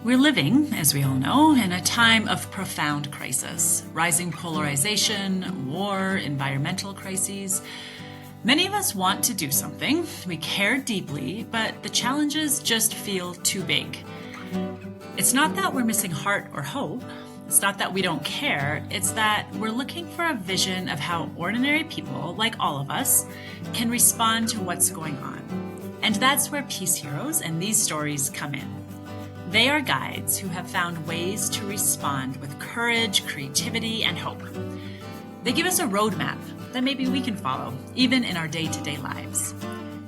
We're living, as we all know, in a time of profound crisis. Rising polarization, war, environmental crises. Many of us want to do something. We care deeply, but the challenges just feel too big. It's not that we're missing heart or hope. It's not that we don't care. It's that we're looking for a vision of how ordinary people, like all of us, can respond to what's going on. And that's where Peace Heroes and these stories come in. They are guides who have found ways to respond with courage, creativity, and hope. They give us a roadmap that maybe we can follow, even in our day-to-day lives.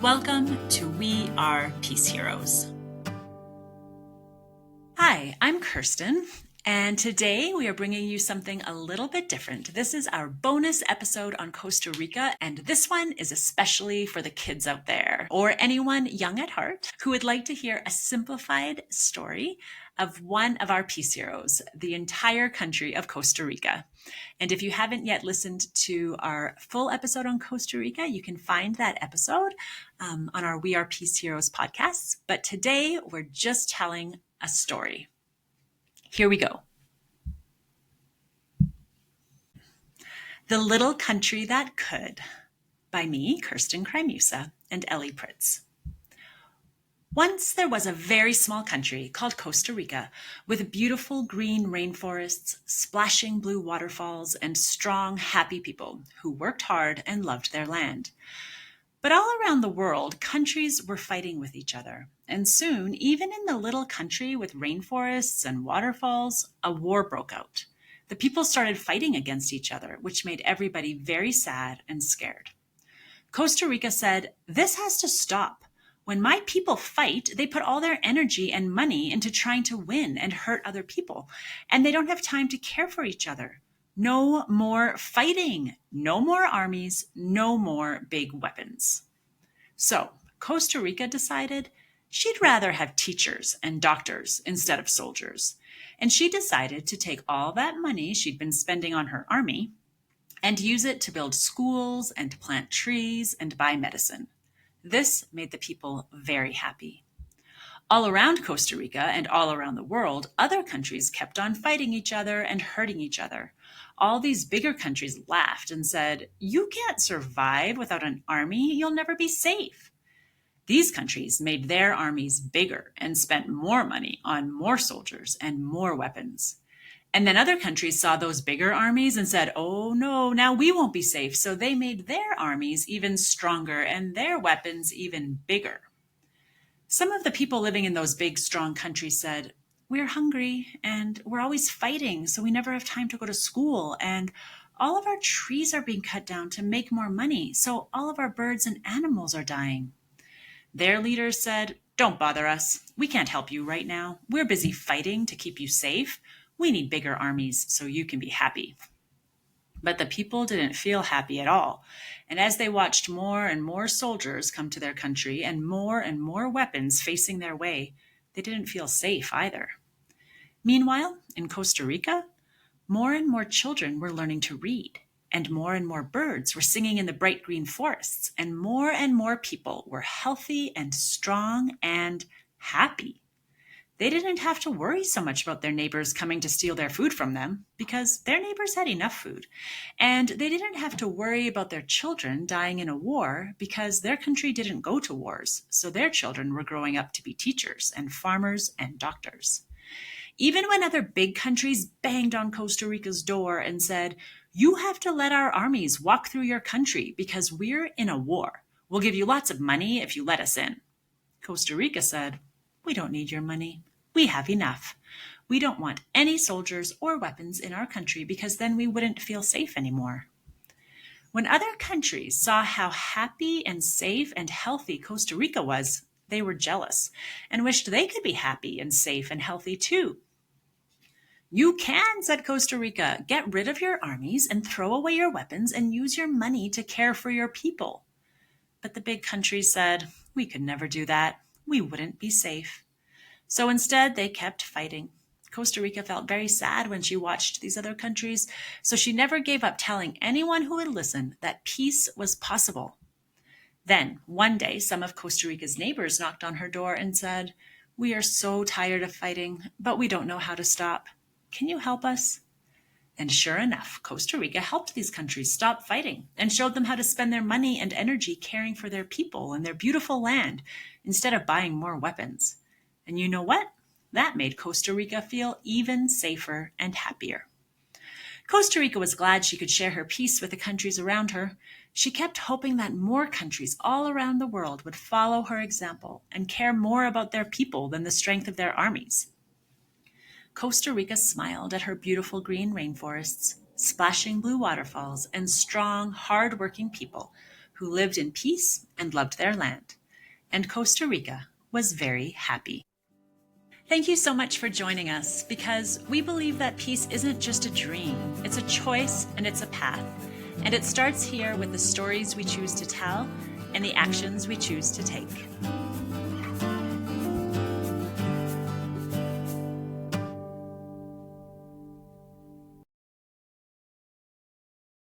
Welcome to We Are Peace Heroes. Hi, I'm Kirsten, and today we are bringing you something a little bit different. This is our bonus episode on Costa Rica, and this one is especially for the kids out there, or anyone young at heart who would like to hear a simplified story of one of our peace heroes, the entire country of Costa Rica. And if you haven't yet listened to our full episode on Costa Rica, you can find that episode on our We Are Peace Heroes podcasts. But today we're just telling a story. Here we go. The Little Country That Could, by me, Kirsten Krimusa, and Ellie Pritz. Once there was a very small country called Costa Rica with beautiful green rainforests, splashing blue waterfalls, and strong, happy people who worked hard and loved their land. But all around the world, countries were fighting with each other. And soon, even in the little country with rainforests and waterfalls, a war broke out. The people started fighting against each other, which made everybody very sad and scared. Costa Rica said, "This has to stop. When my people fight, they put all their energy and money into trying to win and hurt other people, and they don't have time to care for each other. No more fighting, no more armies, no more big weapons." So Costa Rica decided she'd rather have teachers and doctors instead of soldiers. And she decided to take all that money she'd been spending on her army and use it to build schools and plant trees and buy medicine. This made the people very happy. All around Costa Rica and all around the world, other countries kept on fighting each other and hurting each other. All these bigger countries laughed and said, "You can't survive without an army. You'll never be safe." These countries made their armies bigger and spent more money on more soldiers and more weapons. And then other countries saw those bigger armies and said, "Oh no, now we won't be safe." So they made their armies even stronger and their weapons even bigger. Some of the people living in those big, strong countries said, "We're hungry and we're always fighting, so we never have time to go to school. And all of our trees are being cut down to make more money, so all of our birds and animals are dying." Their leaders said, "Don't bother us. We can't help you right now. We're busy fighting to keep you safe. We need bigger armies so you can be happy." But the people didn't feel happy at all. And as they watched more and more soldiers come to their country and more weapons facing their way, they didn't feel safe either. Meanwhile, in Costa Rica, more and more children were learning to read, and more birds were singing in the bright green forests, and more people were healthy and strong and happy. They didn't have to worry so much about their neighbors coming to steal their food from them because their neighbors had enough food. And they didn't have to worry about their children dying in a war because their country didn't go to wars, so their children were growing up to be teachers and farmers and doctors. Even when other big countries banged on Costa Rica's door and said, "You have to let our armies walk through your country because we're in a war. We'll give you lots of money if you let us in." Costa Rica said, "We don't need your money. We have enough. We don't want any soldiers or weapons in our country because then we wouldn't feel safe anymore." When other countries saw how happy and safe and healthy Costa Rica was, they were jealous and wished they could be happy and safe and healthy too. "You can," said Costa Rica. "Get rid of your armies and throw away your weapons and use your money to care for your people." But the big countries said, "We could never do that. We wouldn't be safe." So instead, they kept fighting. Costa Rica felt very sad when she watched these other countries, so she never gave up telling anyone who would listen that peace was possible. Then, one day, some of Costa Rica's neighbors knocked on her door and said, We are so tired of fighting, but we don't know how to stop. Can you help us?" And sure enough, Costa Rica helped these countries stop fighting and showed them how to spend their money and energy caring for their people and their beautiful land instead of buying more weapons. And you know what? That made Costa Rica feel even safer and happier. Costa Rica was glad she could share her peace with the countries around her. She kept hoping that more countries all around the world would follow her example and care more about their people than the strength of their armies. Costa Rica smiled at her beautiful green rainforests, splashing blue waterfalls, and strong, hard-working people who lived in peace and loved their land. And Costa Rica was very happy. Thank you so much for joining us, because we believe that peace isn't just a dream, it's a choice and it's a path. And it starts here with the stories we choose to tell and the actions we choose to take.